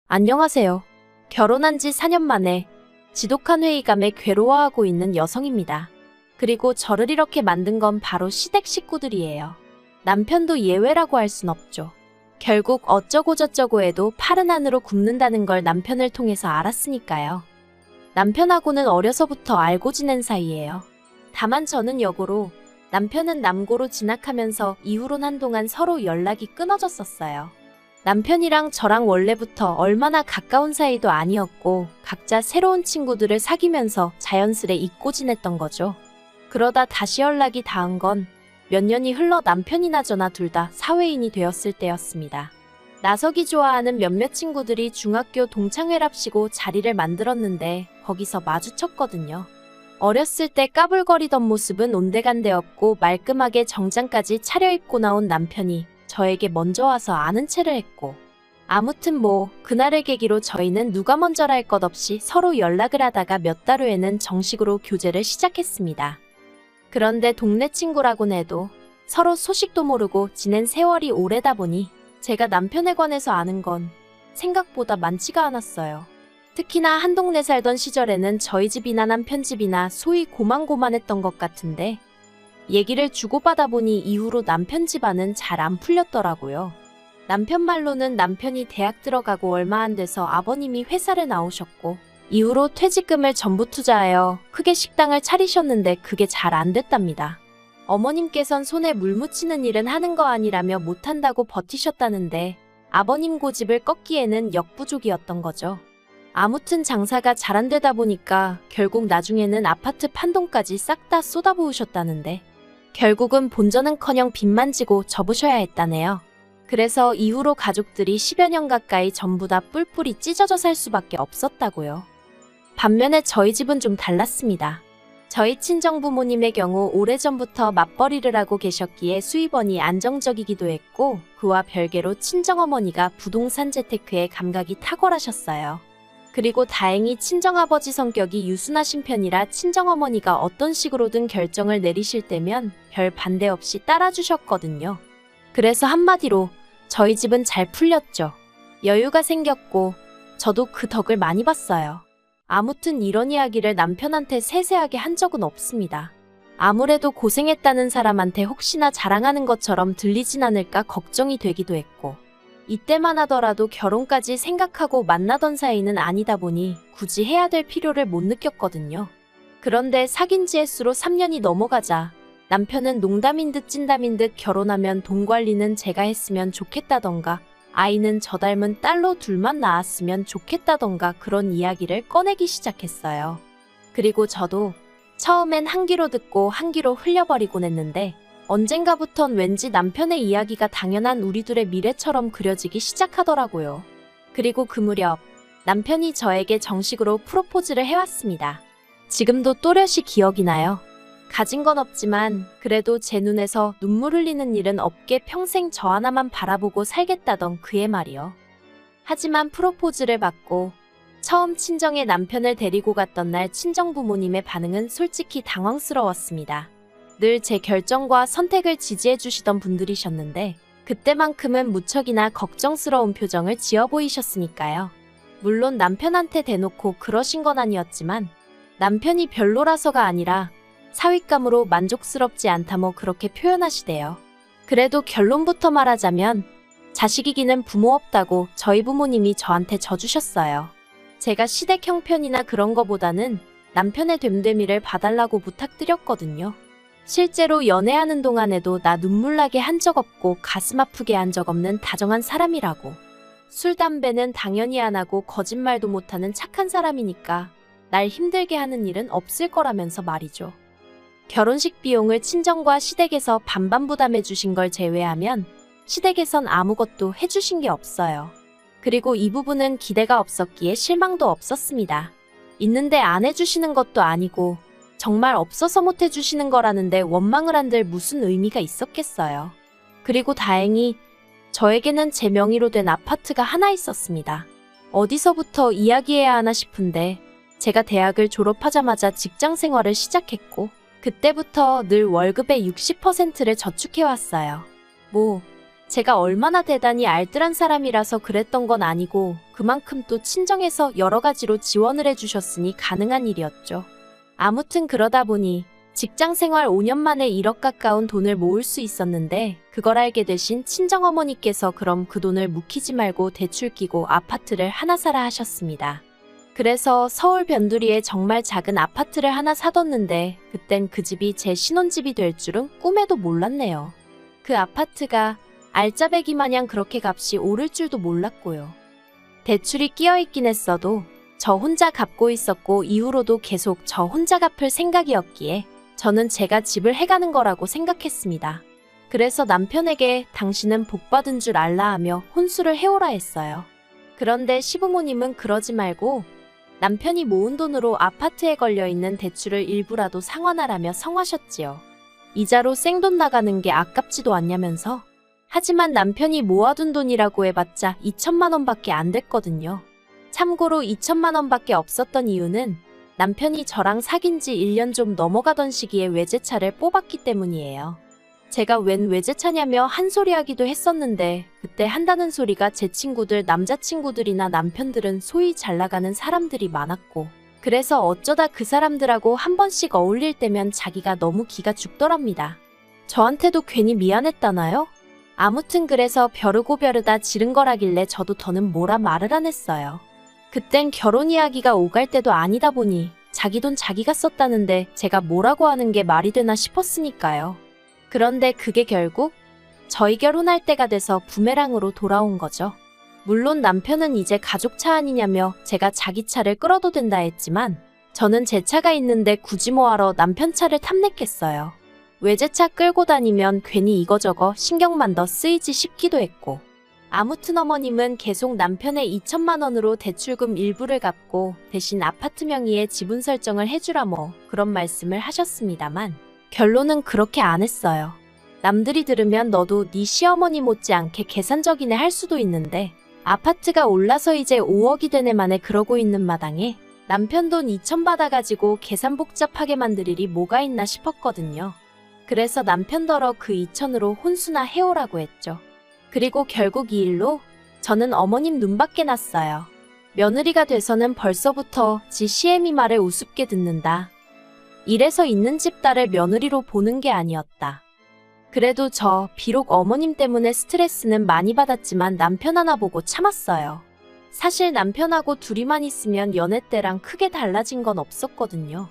안녕하세요. 결혼한 지 4년 만에 지독한 회의감에 괴로워하고 있는 여성입니다. 그리고 저를 이렇게 만든 건 바로 시댁 식구들이에요. 남편도 예외라고 할 순 없죠. 결국 어쩌고저쩌고 해도 팔은 안으로 굽는다는 걸 남편을 통해서 알았으니까요. 남편하고는 어려서부터 알고 지낸 사이예요. 다만 저는 여고로, 남편은 남고로 진학하면서 이후론 한동안 서로 연락이 끊어졌었어요. 남편이랑 저랑 원래부터 얼마나 가까운 사이도 아니었고 각자 새로운 친구들을 사귀면서 자연스레 잊고 지냈던 거죠. 그러다 다시 연락이 닿은 건 몇 년이 흘러 남편이나 저나 둘 다 사회인이 되었을 때였습니다. 나서기 좋아하는 몇몇 친구들이 중학교 동창회랍시고 자리를 만들었는데 거기서 마주쳤거든요. 어렸을 때 까불거리던 모습은 온데간데없고 말끔하게 정장까지 차려입고 나온 남편이 저에게 먼저 와서 아는 체를 했고, 아무튼 그날을 계기로 저희는 누가 먼저랄 것 없이 서로 연락을 하다가 몇 달 후에는 정식으로 교제를 시작했습니다. 그런데 동네 친구라곤 해도 서로 소식도 모르고 지낸 세월이 오래다 보니 제가 남편에 관해서 아는 건 생각보다 많지가 않았어요. 특히나 한 동네 살던 시절에는 저희 집이나 남편 집이나 소위 고만고만했던 것 같은데 얘기를 주고받아 보니 이후로 남편 집안은 잘 안 풀렸더라고요. 남편 말로는 남편이 대학 들어가고 얼마 안 돼서 아버님이 회사를 나오셨고 이후로 퇴직금을 전부 투자하여 크게 식당을 차리셨는데 그게 잘 안 됐답니다. 어머님께선 손에 물 묻히는 일은 하는 거 아니라며 못한다고 버티셨다는데 아버님 고집을 꺾기에는 역부족이었던 거죠. 아무튼 장사가 잘 안 되다 보니까 결국 나중에는 아파트 판돈까지 싹 다 쏟아부으셨다는데 결국은 본전은커녕 빚만 지고 접으셔야 했다네요. 그래서 이후로 가족들이 10여 년 가까이 전부 다 뿔뿔이 찢어져 살 수밖에 없었다고요. 반면에 저희 집은 좀 달랐습니다. 저희 친정부모님의 경우 오래전부터 맞벌이를 하고 계셨기에 수입원이 안정적이기도 했고 그와 별개로 친정어머니가 부동산 재테크에 감각이 탁월하셨어요. 그리고 다행히 친정아버지 성격이 유순하신 편이라 친정어머니가 어떤 식으로든 결정을 내리실 때면 별 반대 없이 따라주셨거든요. 그래서 한마디로 저희 집은 잘 풀렸죠. 여유가 생겼고 저도 그 덕을 많이 봤어요. 아무튼 이런 이야기를 남편한테 세세하게 한 적은 없습니다. 아무래도 고생했다는 사람한테 혹시나 자랑하는 것처럼 들리진 않을까 걱정이 되기도 했고 이때만 하더라도 결혼까지 생각하고 만나던 사이는 아니다 보니 굳이 해야 될 필요를 못 느꼈거든요. 그런데 사귄 지 횟수로 3년이 넘어가자 남편은 농담인 듯 찐담인 듯 결혼하면 돈 관리는 제가 했으면 좋겠다던가 아이는 저 닮은 딸로 둘만 낳았으면 좋겠다던가 그런 이야기를 꺼내기 시작했어요. 그리고 저도 처음엔 한 귀로 듣고 한 귀로 흘려버리곤 했는데 언젠가부턴 왠지 남편의 이야기가 당연한 우리 둘의 미래처럼 그려지기 시작하더라고요. 그리고 그 무렵 남편이 저에게 정식으로 프로포즈를 해왔습니다. 지금도 또렷이 기억이 나요. 가진 건 없지만 그래도 제 눈에서 눈물 흘리는 일은 없게 평생 저 하나만 바라보고 살겠다던 그의 말이요. 하지만 프로포즈를 받고 처음 친정에 남편을 데리고 갔던 날 친정부모님의 반응은 솔직히 당황스러웠습니다. 늘 제 결정과 선택을 지지해 주시던 분들이셨는데 그때만큼은 무척이나 걱정스러운 표정을 지어 보이셨으니까요. 물론 남편한테 대놓고 그러신 건 아니었지만 남편이 별로라서가 아니라 사윗감으로 만족스럽지 않다 그렇게 표현하시대요. 그래도 결론부터 말하자면 자식이기는 부모 없다고 저희 부모님이 저한테 져주셨어요. 제가 시댁 형편이나 그런 거보다는 남편의 됨됨이를 봐달라고 부탁드렸거든요. 실제로 연애하는 동안에도 나 눈물 나게 한 적 없고 가슴 아프게 한 적 없는 다정한 사람이라고. 술, 담배는 당연히 안 하고 거짓말도 못하는 착한 사람이니까 날 힘들게 하는 일은 없을 거라면서 말이죠. 결혼식 비용을 친정과 시댁에서 반반 부담해 주신 걸 제외하면 시댁에선 아무것도 해주신 게 없어요. 그리고 이 부분은 기대가 없었기에 실망도 없었습니다. 있는데 안 해주시는 것도 아니고 정말 없어서 못 해주시는 거라는데 원망을 한들 무슨 의미가 있었겠어요. 그리고 다행히 저에게는 제 명의로 된 아파트가 하나 있었습니다. 어디서부터 이야기해야 하나 싶은데 제가 대학을 졸업하자마자 직장 생활을 시작했고 그때부터 늘 월급의 60%를 저축해왔어요. 제가 얼마나 대단히 알뜰한 사람이라서 그랬던 건 아니고 그만큼 또 친정에서 여러 가지로 지원을 해주셨으니 가능한 일이었죠. 아무튼 그러다 보니 직장 생활 5년 만에 1억 가까운 돈을 모을 수 있었는데 그걸 알게 되신 친정어머니께서 그럼 그 돈을 묵히지 말고 대출 끼고 아파트를 하나 사라 하셨습니다. 그래서 서울 변두리에 정말 작은 아파트를 하나 사뒀는데 그땐 그 집이 제 신혼집이 될 줄은 꿈에도 몰랐네요. 그 아파트가 알짜배기 마냥 그렇게 값이 오를 줄도 몰랐고요. 대출이 끼어있긴 했어도 저 혼자 갚고 있었고 이후로도 계속 저 혼자 갚을 생각이었기에 저는 제가 집을 해가는 거라고 생각했습니다. 그래서 남편에게 당신은 복받은 줄 알라 하며 혼수를 해오라 했어요. 그런데 시부모님은 그러지 말고 남편이 모은 돈으로 아파트에 걸려있는 대출을 일부라도 상환하라며 성하셨지요. 이자로 생돈 나가는 게 아깝지도 않냐면서. 하지만 남편이 모아둔 돈이라고 해봤자 2천만 원밖에 안 됐거든요. 참고로 2천만 원밖에 없었던 이유는 남편이 저랑 사귄 지 1년 좀 넘어가던 시기에 외제차를 뽑았기 때문이에요. 제가 웬 외제차냐며 한 소리 하기도 했었는데 그때 한다는 소리가 제 친구들 남자친구들이나 남편들은 소위 잘 나가는 사람들이 많았고 그래서 어쩌다 그 사람들하고 한 번씩 어울릴 때면 자기가 너무 기가 죽더랍니다. 저한테도 괜히 미안했다나요? 아무튼 그래서 벼르고 벼르다 지른 거라길래 저도 더는 뭐라 말을 안 했어요. 그땐 결혼 이야기가 오갈 때도 아니다 보니 자기 돈 자기가 썼다는데 제가 뭐라고 하는 게 말이 되나 싶었으니까요. 그런데 그게 결국 저희 결혼할 때가 돼서 부메랑으로 돌아온 거죠. 물론 남편은 이제 가족차 아니냐며 제가 자기 차를 끌어도 된다 했지만 저는 제 차가 있는데 굳이 뭐하러 남편 차를 탐냈겠어요. 외제차 끌고 다니면 괜히 이거저거 신경만 더 쓰이지 싶기도 했고 아무튼 어머님은 계속 남편의 2천만 원으로 대출금 일부를 갚고 대신 아파트 명의의 지분 설정을 해주라 뭐 그런 말씀을 하셨습니다만 결론은 그렇게 안 했어요. 남들이 들으면 너도 네 시어머니 못지않게 계산적이네 할 수도 있는데 아파트가 올라서 이제 5억이 되네 만에 그러고 있는 마당에 남편 돈 2천 받아가지고 계산 복잡하게 만들 일이 뭐가 있나 싶었거든요. 그래서 남편더러 그 2천으로 혼수나 해오라고 했죠. 그리고 결국 이 일로 저는 어머님 눈밖에 났어요. 며느리가 돼서는 벌써부터 지 시애미 말을 우습게 듣는다. 이래서 있는 집 딸을 며느리로 보는 게 아니었다. 그래도 저 비록 어머님 때문에 스트레스는 많이 받았지만 남편 하나 보고 참았어요. 사실 남편하고 둘이만 있으면 연애 때랑 크게 달라진 건 없었거든요.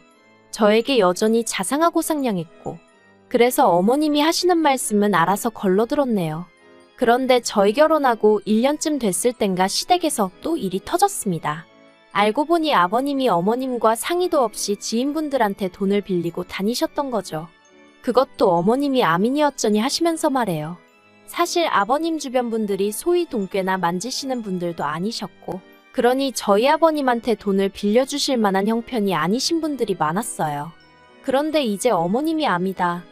저에게 여전히 자상하고 상냥했고 그래서 어머님이 하시는 말씀은 알아서 걸러들었네요. 그런데 저희 결혼하고 1년쯤 됐을 땐가 시댁에서 또 일이 터졌습니다. 알고 보니 아버님이 어머님과 상의도 없이 지인분들한테 돈을 빌리고 다니셨던 거죠. 그것도 어머님이 아민이었쩌니 하시면서 말해요. 사실 아버님 주변 분들이 소위 돈꾀나 만지시는 분들도 아니셨고 그러니 저희 아버님한테 돈을 빌려주실 만한 형편이 아니신 분들이 많았어요. 그런데 이제 어머님이 암이다.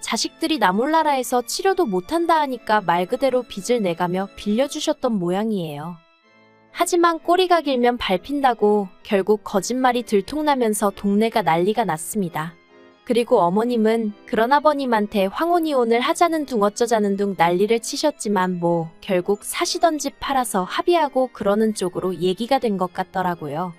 자식들이 나 몰라라 해서 치료도 못한다 하니까 말 그대로 빚을 내가며 빌려주셨던 모양이에요. 하지만 꼬리가 길면 밟힌다고 결국 거짓말이 들통나면서 동네가 난리가 났습니다. 그리고 어머님은 그런 아버님한테 황혼이혼을 하자는 둥 어쩌자는 둥 난리를 치셨지만 뭐 결국 사시던 집 팔아서 합의하고 그러는 쪽으로 얘기가 된 것 같더라고요.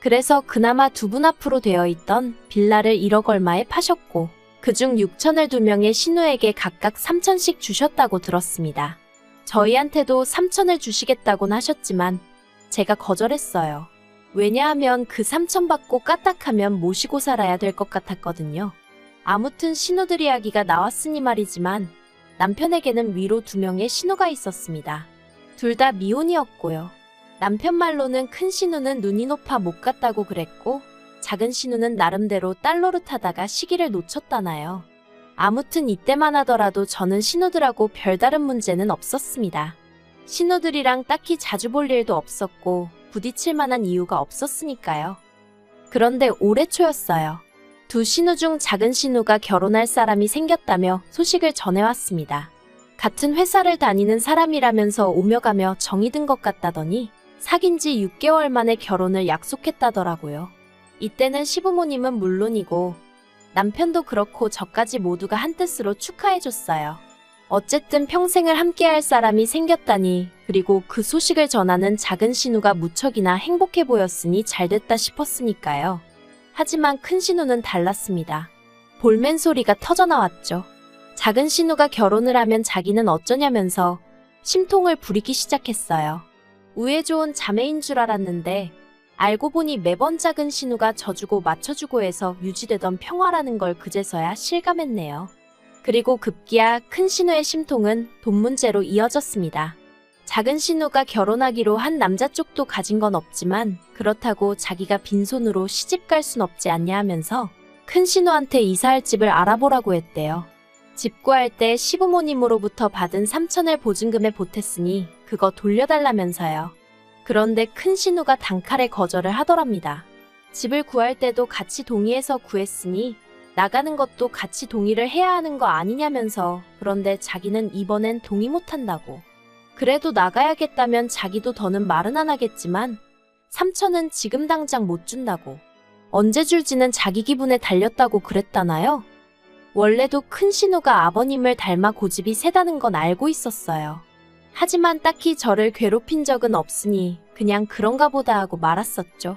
그래서 그나마 두 분 앞으로 되어 있던 빌라를 1억 얼마에 파셨고 그중 6천을 2명의 신우에게 각각 3천씩 주셨다고 들었습니다. 저희한테도 3천을 주시겠다곤 하셨지만 제가 거절했어요. 왜냐하면 그 3천 받고 까딱하면 모시고 살아야 될 것 같았거든요. 아무튼 신우들 이야기가 나왔으니 말이지만 남편에게는 위로 2명의 신우가 있었습니다. 둘 다 미혼이었고요. 남편 말로는 큰 신우는 눈이 높아 못 갔다고 그랬고 작은 신우는 나름대로 딸 노릇하다가 시기를 놓쳤다나요. 아무튼 이때만 하더라도 저는 신우들하고 별다른 문제는 없었습니다. 신우들이랑 딱히 자주 볼 일도 없었고 부딪힐 만한 이유가 없었으니까요. 그런데 올해 초였어요. 두 신우 중 작은 신우가 결혼할 사람이 생겼다며 소식을 전해왔습니다. 같은 회사를 다니는 사람이라면서 오며 가며 정이 든 것 같다더니 사귄 지 6개월 만에 결혼을 약속했다더라고요. 이때는 시부모님은 물론이고 남편도 그렇고 저까지 모두가 한뜻으로 축하해줬어요. 어쨌든 평생을 함께할 사람이 생겼다니, 그리고 그 소식을 전하는 작은 신우가 무척이나 행복해 보였으니 잘됐다 싶었으니까요. 하지만 큰 신우는 달랐습니다. 볼멘 소리가 터져나왔죠. 작은 신우가 결혼을 하면 자기는 어쩌냐면서 심통을 부리기 시작했어요. 우애 좋은 자매인 줄 알았는데 알고 보니 매번 작은 신우가 져주고 맞춰주고 해서 유지되던 평화라는 걸 그제서야 실감했네요. 그리고 급기야 큰 신우의 심통은 돈 문제로 이어졌습니다. 작은 신우가 결혼하기로 한 남자 쪽도 가진 건 없지만 그렇다고 자기가 빈손으로 시집 갈 순 없지 않냐 하면서 큰 신우한테 이사할 집을 알아보라고 했대요. 집 구할 때 시부모님으로부터 받은 3천을 보증금에 보탰으니 그거 돌려달라면서요. 그런데 큰 신우가 단칼에 거절을 하더랍니다. 집을 구할 때도 같이 동의해서 구했으니 나가는 것도 같이 동의를 해야 하는 거 아니냐면서 그런데 자기는 이번엔 동의 못한다고. 그래도 나가야겠다면 자기도 더는 말은 안 하겠지만 3천은 지금 당장 못 준다고. 언제 줄지는 자기 기분에 달렸다고 그랬다나요? 원래도 큰 신우가 아버님을 닮아 고집이 세다는 건 알고 있었어요. 하지만 딱히 저를 괴롭힌 적은 없으니 그냥 그런가 보다 하고 말았었죠.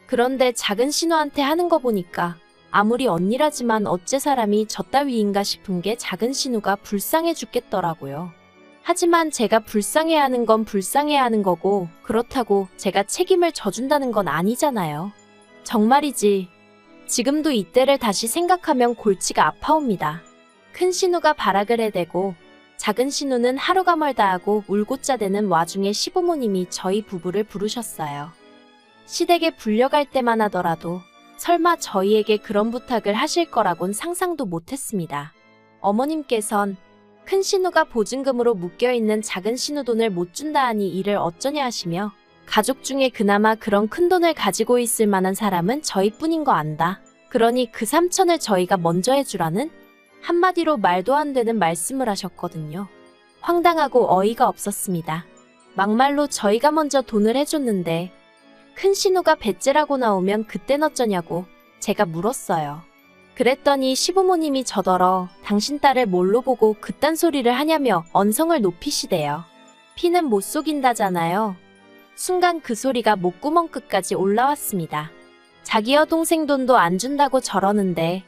그런데 작은 신우한테 하는 거 보니까 아무리 언니라지만 어째 사람이 저 따위인가 싶은 게 작은 신우가 불쌍해 죽겠더라고요. 하지만 제가 불쌍해하는 건 불쌍해하는 거고 그렇다고 제가 책임을 져준다는 건 아니잖아요. 정말이지. 지금도 이때를 다시 생각하면 골치가 아파옵니다. 큰 신우가 발악을 해대고 작은 신우는 하루가 멀다 하고 울고자 대는 와중에 시부모님이 저희 부부를 부르셨어요. 시댁에 불려갈 때만 하더라도 설마 저희에게 그런 부탁을 하실 거라곤 상상도 못했습니다. 어머님께선 큰 신우가 보증금으로 묶여있는 작은 신우 돈을 못 준다 하니 이를 어쩌냐 하시며 가족 중에 그나마 그런 큰 돈을 가지고 있을 만한 사람은 저희뿐인 거 안다. 그러니 그 3천을 저희가 먼저 해주라는 한마디로 말도 안 되는 말씀을 하셨거든요. 황당하고 어이가 없었습니다. 막말로 저희가 먼저 돈을 해줬는데 큰 신우가 배째라고 나오면 그땐 어쩌냐고 제가 물었어요. 그랬더니 시부모님이 저더러 당신 딸을 뭘로 보고 그딴 소리를 하냐며 언성을 높이시대요. 피는 못 속인다잖아요. 순간 그 소리가 목구멍 끝까지 올라왔습니다. 자기 여동생 돈도 안 준다고 저러는데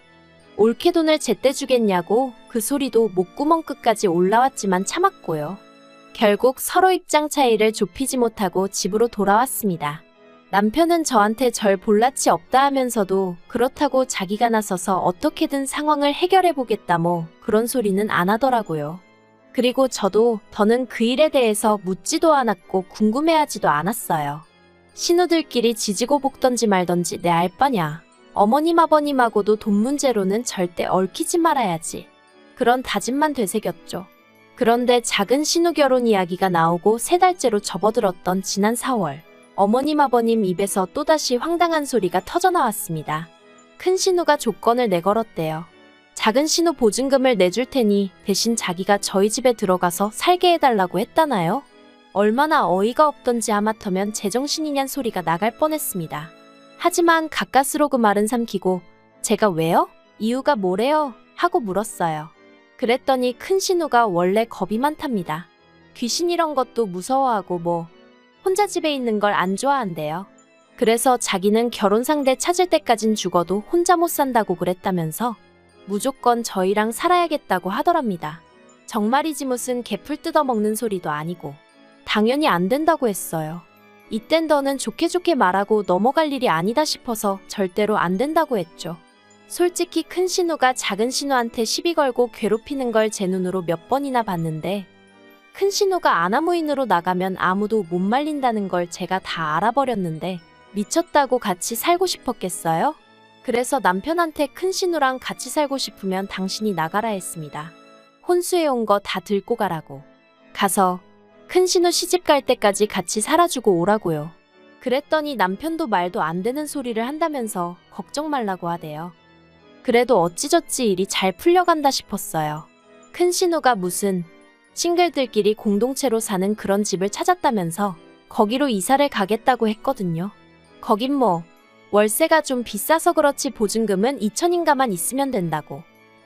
옳게 돈을 제때 주겠냐고 그 소리도 목구멍 끝까지 올라왔지만 참았고요. 결국 서로 입장 차이를 좁히지 못하고 집으로 돌아왔습니다. 남편은 저한테 절 볼라치 없다 하면서도 그렇다고 자기가 나서서 어떻게든 상황을 해결해보겠다 뭐 그런 소리는 안 하더라고요. 그리고 저도 더는 그 일에 대해서 묻지도 않았고 궁금해하지도 않았어요. 신우들끼리 지지고 볶던지 말던지 내 알 바냐. 어머님 아버님하고도 돈 문제로는 절대 얽히지 말아야지. 그런 다짐만 되새겼죠. 그런데 작은 신우 결혼 이야기가 나오고 3달째로 접어들었던 지난 4월 어머님 아버님 입에서 또다시 황당한 소리가 터져나왔습니다. 큰 신우가 조건을 내걸었대요. 작은 신우 보증금을 내줄 테니 대신 자기가 저희 집에 들어가서 살게 해달라고 했다나요? 얼마나 어이가 없던지 하마터면 제정신이냔 소리가 나갈 뻔했습니다. 하지만 가까스로 그 말은 삼키고 제가 왜요? 이유가 뭐래요? 하고 물었어요. 그랬더니 큰 신우가 원래 겁이 많답니다. 귀신 이런 것도 무서워하고 뭐 혼자 집에 있는 걸 안 좋아한대요. 그래서 자기는 결혼 상대 찾을 때까진 죽어도 혼자 못 산다고 그랬다면서 무조건 저희랑 살아야겠다고 하더랍니다. 정말이지 무슨 개풀 뜯어먹는 소리도 아니고 당연히 안 된다고 했어요. 이땐 더는 좋게 좋게 말하고 넘어갈 일이 아니다 싶어서 절대로 안 된다고 했죠. 솔직히 큰 신우가 작은 신우한테 시비 걸고 괴롭히는 걸 제 눈으로 몇 번이나 봤는데 큰 신우가 아나무인으로 나가면 아무도 못 말린다는 걸 제가 다 알아버렸는데 미쳤다고 같이 살고 싶었겠어요? 그래서 남편한테 큰 신우랑 같이 살고 싶으면 당신이 나가라 했습니다. 혼수해온 거 다 들고 가라고. 가서 큰 신우 시집 갈 때까지 같이 살아주고 오라고요. 그랬더니 남편도 말도 안 되는 소리를 한다면서 걱정 말라고 하대요. 그래도 어찌저찌 일이 잘 풀려간다 싶었어요. 큰 신우가 무슨 싱글들끼리 공동체로 사는 그런 집을 찾았다면서 거기로 이사를 가겠다고 했거든요. 거긴 뭐 월세가 좀 비싸서 그렇지 보증금은 2천인가만 있으면 된다고.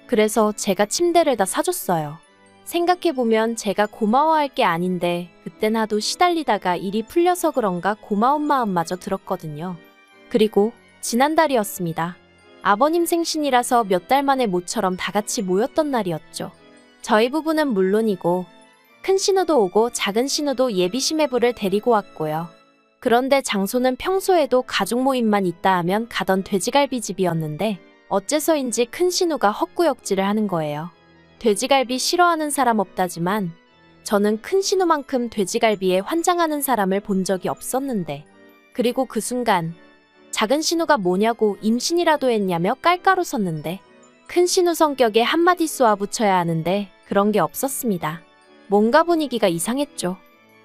그래서 제가 침대를 다 사줬어요. 생각해보면 제가 고마워할 게 아닌데 그땐 하도 시달리다가 일이 풀려서 그런가 고마운 마음마저 들었거든요. 그리고 지난달이었습니다. 아버님 생신이라서 몇 달 만에 모처럼 다 같이 모였던 날이었죠. 저희 부부는 물론이고 큰 신우도 오고 작은 신우도 예비 시매부를 데리고 왔고요. 그런데 장소는 평소에도 가족 모임만 있다 하면 가던 돼지갈비집이었는데 어째서인지 큰 신우가 헛구역질을 하는 거예요. 돼지갈비 싫어하는 사람 없다지만 저는 큰 신우만큼 돼지갈비에 환장하는 사람을 본 적이 없었는데, 그리고 그 순간 작은 신우가 뭐냐고 임신이라도 했냐며 깔깔 웃었는데 큰 신우 성격에 한마디 쏘아붙여야 하는데 그런 게 없었습니다. 뭔가 분위기가 이상했죠.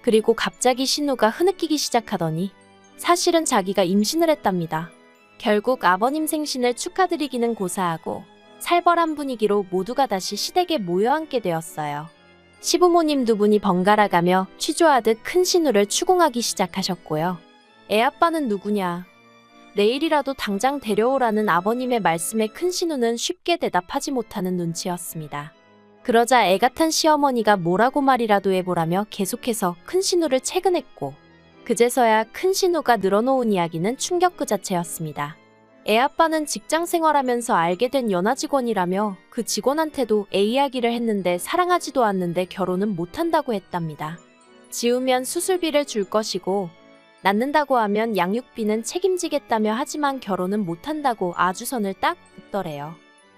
그리고 갑자기 신우가 흐느끼기 시작하더니 사실은 자기가 임신을 했답니다. 결국 아버님 생신을 축하드리기는 고사하고 살벌한 분위기로 모두가 다시 시댁에 모여앉게 되었어요. 시부모님 두 분이 번갈아가며 취조하듯 큰 신우를 추궁하기 시작하셨고요. 애 아빠는 누구냐? 내일이라도 당장 데려오라는 아버님의 말씀에 큰 신우는 쉽게 대답하지 못하는 눈치였습니다. 그러자 애가 탄 시어머니가 뭐라고 말이라도 해보라며 계속해서 큰 신우를 채근했고, 그제서야 큰 신우가 늘어놓은 이야기는 충격 그 자체였습니다. 애 아빠는 직장 생활하면서 알게 된 연하 직원이라며 그 직원한테도 애 이야기를 했는데 사랑하지도 않는데 결혼은 못한다고 했답니다. 지우면 수술비를 줄 것이고 낳는다고 하면 양육비는 책임지겠다며 하지만 결혼은 못한다고 아주선을 딱 긋더래요.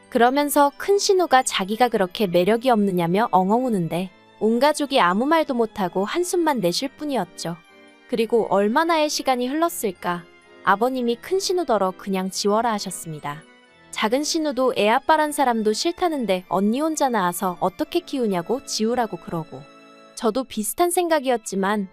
그러면서 큰 신우가 자기가 그렇게 매력이 없느냐며 엉엉 우는데 온 가족이 아무 말도 못하고 한숨만 내쉴 뿐이었죠. 그리고 얼마나의 시간이 흘렀을까? 아버님이 큰 신우더러 그냥 지워라 하셨습니다. 작은 신우도 애 아빠란 사람도 싫다는데 언니 혼자 낳아서 어떻게 키우냐고 지우라고 그러고, 저도 비슷한 생각이었지만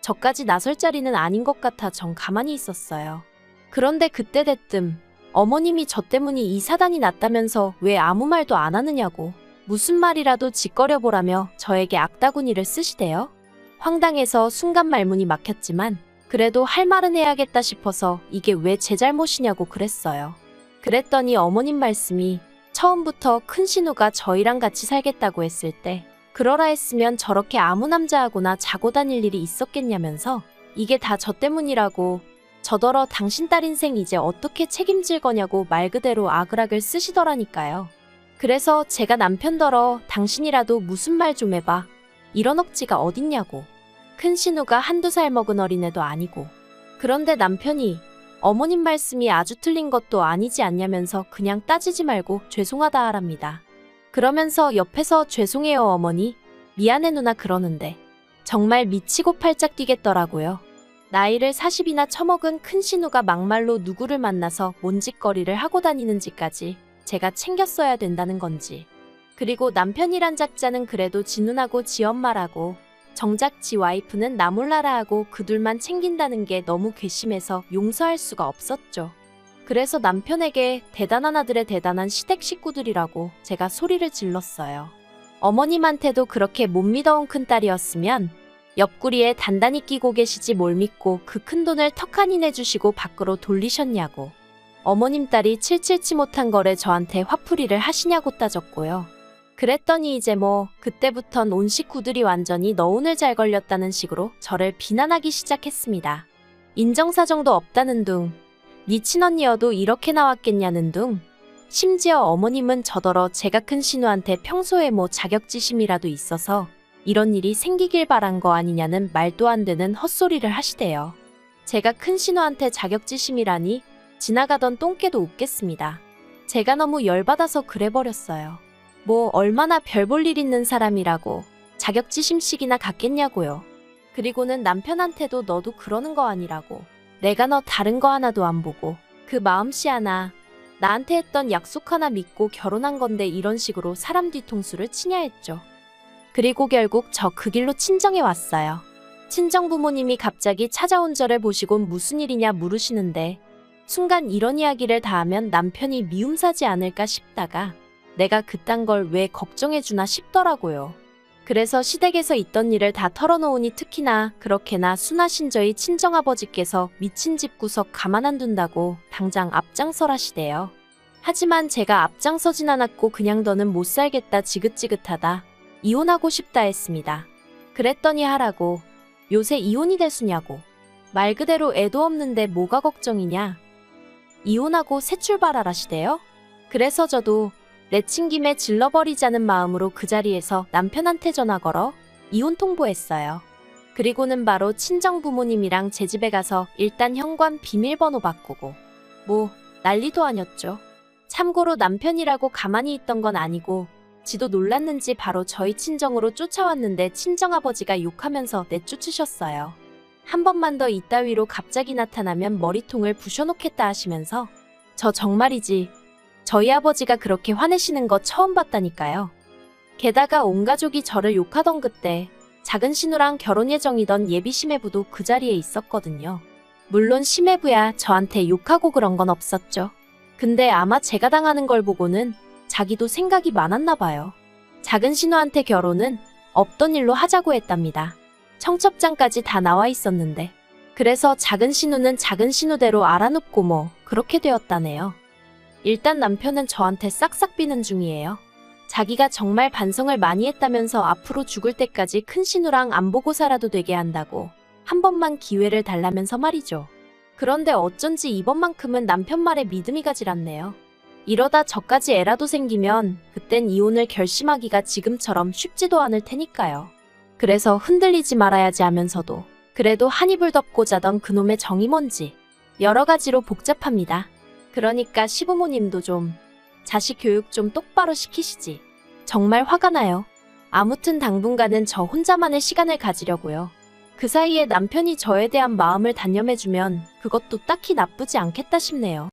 저까지 나설 자리는 아닌 것 같아 전 가만히 있었어요. 그런데 그때 대뜸 어머님이 저 때문에 이 사단이 났다면서 왜 아무 말도 안 하느냐고 무슨 말이라도 짓거려보라며 저에게 악다구니를 쓰시대요. 황당해서 순간 말문이 막혔지만 그래도 할 말은 해야겠다 싶어서 이게 왜 제 잘못이냐고 그랬어요. 그랬더니 어머님 말씀이 처음부터 큰 신우가 저희랑 같이 살겠다고 했을 때 그러라 했으면 저렇게 아무 남자하고나 자고 다닐 일이 있었겠냐면서 이게 다 저 때문이라고, 저더러 당신 딸 인생 이제 어떻게 책임질 거냐고 말 그대로 악을악을 쓰시더라니까요. 그래서 제가 남편더러 당신이라도 무슨 말 좀 해봐, 이런 억지가 어딨냐고. 큰 신우가 한두 살 먹은 어린애도 아니고. 그런데 남편이 어머님 말씀이 아주 틀린 것도 아니지 않냐면서 그냥 따지지 말고 죄송하다 하랍니다. 그러면서 옆에서 죄송해요 어머니, 미안해 누나 그러는데 정말 미치고 팔짝 뛰겠더라고요. 나이를 40이나 처먹은 큰 신우가 막말로 누구를 만나서 뭔 짓거리를 하고 다니는지까지 제가 챙겼어야 된다는 건지. 그리고 남편이란 작자는 그래도 지 누나고 지 엄마라고, 정작 지 와이프는 나 몰라라 하고 그 둘만 챙긴다는 게 너무 괘씸해서 용서할 수가 없었죠. 그래서 남편에게 대단한 아들의 대단한 시댁 식구들이라고 제가 소리를 질렀어요. 어머님한테도 그렇게 못 믿어온 큰딸이었으면 옆구리에 단단히 끼고 계시지 뭘 믿고 그 큰돈을 턱하니 내주시고 밖으로 돌리셨냐고. 어머님 딸이 칠칠치 못한 거래 저한테 화풀이를 하시냐고 따졌고요. 그랬더니 이제 뭐 그때부턴 온 식구들이 완전히 너 오늘 잘 걸렸다는 식으로 저를 비난하기 시작했습니다. 인정사정도 없다는 둥, 네 친언니여도 이렇게 나왔겠냐는 둥. 심지어 어머님은 저더러 제가 큰 신우한테 평소에 뭐 자격지심이라도 있어서 이런 일이 생기길 바란 거 아니냐는 말도 안 되는 헛소리를 하시대요. 제가 큰 신우한테 자격지심이라니 지나가던 똥개도 웃겠습니다. 제가 너무 열받아서 그래버렸어요. 뭐 얼마나 별 볼 일 있는 사람이라고 자격지심씩이나 갖겠냐고요. 그리고는 남편한테도 너도 그러는 거 아니라고, 내가 너 다른 거 하나도 안 보고 그 마음씨 하나, 나한테 했던 약속 하나 믿고 결혼한 건데 이런 식으로 사람 뒤통수를 치냐 했죠. 그리고 결국 저 그 길로 친정에 왔어요. 친정 부모님이 갑자기 찾아온 저를 보시곤 무슨 일이냐 물으시는데 순간 이런 이야기를 다 하면 남편이 미움 사지 않을까 싶다가 내가 그딴 걸 왜 걱정해주나 싶더라고요. 그래서 시댁에서 있던 일을 다 털어놓으니 특히나 그렇게나 순하신 저희 친정아버지께서 미친 집구석 가만 안 둔다고 당장 앞장서라시대요. 하지만 제가 앞장서진 않았고 그냥 더는 못 살겠다 지긋지긋하다 이혼하고 싶다 했습니다. 그랬더니 하라고 요새 이혼이 대수냐고. 말 그대로 애도 없는데 뭐가 걱정이냐. 이혼하고 새 출발하라시대요. 그래서 저도 내친 김에 질러버리자는 마음으로 그 자리에서 남편한테 전화 걸어 이혼 통보했어요. 그리고는 바로 친정 부모님이랑 제 집에 가서 일단 현관 비밀번호 바꾸고 뭐 난리도 아니었죠. 참고로 남편이라고 가만히 있던 건 아니고 지도 놀랐는지 바로 저희 친정으로 쫓아왔는데 친정아버지가 욕하면서 내쫓으셨어요. 한 번만 더 이따위로 갑자기 나타나면 머리통을 부셔놓겠다 하시면서 저 정말이지 저희 아버지가 그렇게 화내시는 거 처음 봤다니까요. 게다가 온 가족이 저를 욕하던 그때 작은 신우랑 결혼 예정이던 예비 시매부도 그 자리에 있었거든요. 물론 시매부야 저한테 욕하고 그런 건 없었죠. 근데 아마 제가 당하는 걸 보고는 자기도 생각이 많았나 봐요. 작은 신우한테 결혼은 없던 일로 하자고 했답니다. 청첩장까지 다 나와 있었는데. 그래서 작은 신우는 작은 신우대로 알아눕고 뭐 그렇게 되었다네요. 일단 남편은 저한테 싹싹 비는 중이에요. 자기가 정말 반성을 많이 했다면서 앞으로 죽을 때까지 큰 신우랑 안 보고 살아도 되게 한다고 한 번만 기회를 달라면서 말이죠. 그런데 어쩐지 이번만큼은 남편 말에 믿음이 가질 않네요. 이러다 저까지 애라도 생기면 그땐 이혼을 결심하기가 지금처럼 쉽지도 않을 테니까요. 그래서 흔들리지 말아야지 하면서도 그래도 한 이불 덮고 자던 그놈의 정이 뭔지 여러 가지로 복잡합니다. 그러니까 시부모님도 좀 자식 교육 좀 똑바로 시키시지. 정말 화가 나요. 아무튼 당분간은 저 혼자만의 시간을 가지려고요. 그 사이에 남편이 저에 대한 마음을 단념해주면 그것도 딱히 나쁘지 않겠다 싶네요.